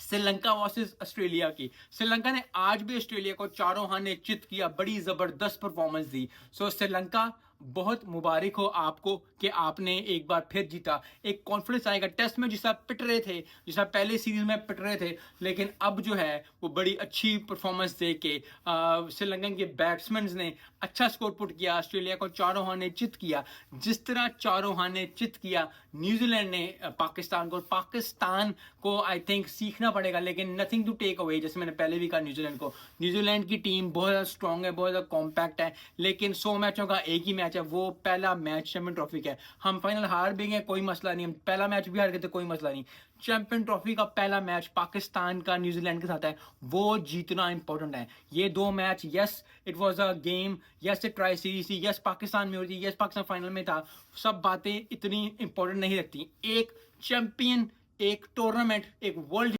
Sri Lanka versus Australia की। श्रीलंका ने आज भी ऑस्ट्रेलिया को चारों हाने चित किया, बड़ी जबरदस्त परफॉर्मेंस दी। सो श्रीलंका बहुत मुबारक हो आपको कि आपने एक बार फिर जीता। एक कॉन्फिडेंस आएगा टेस्ट में, जिस आप पिट रहे थे, जिस आप पहले सीरीज में पिट रहे थे, लेकिन अब जो है वो बड़ी अच्छी परफॉर्मेंस दे के श्रीलंकन के बैट्समैन ने अच्छा स्कोर पुट किया, ऑस्ट्रेलिया को चारों हाने चित किया। जिस तरह चारों हाने चित किया न्यूजीलैंड ने पाकिस्तान को आई थिंक सीखना पड़ेगा, लेकिन नथिंग टू टेक अवे। जैसे मैंने पहले भी कहा, न्यूजीलैंड को, न्यूजीलैंड की टीम बहुत ज़्यादा स्ट्रांग है, बहुत ज़्यादा कॉम्पैक्ट है, लेकिन 100 मैचों का एक ही मैच है, वो पहला मैच चैंपियन ट्रॉफी का है। हम फाइनल हार भी गए, कोई मसला नहीं, हम पहला मैच भी हार गए तो कोई मसला नहीं। चैंपियन ट्रॉफी का पहला मैच पाकिस्तान का न्यूजीलैंड के साथ है, वो जीतना इंपॉर्टेंट है। ये दो match, yes it was a game, yes it tri series थी, यस पाकिस्तान में होती, यस पाकिस्तान फाइनल में था, सब बातें इतनी इंपॉर्टेंट नहीं रखती। एक चैंपियन, एक टूर्नामेंट, एक वर्ल्ड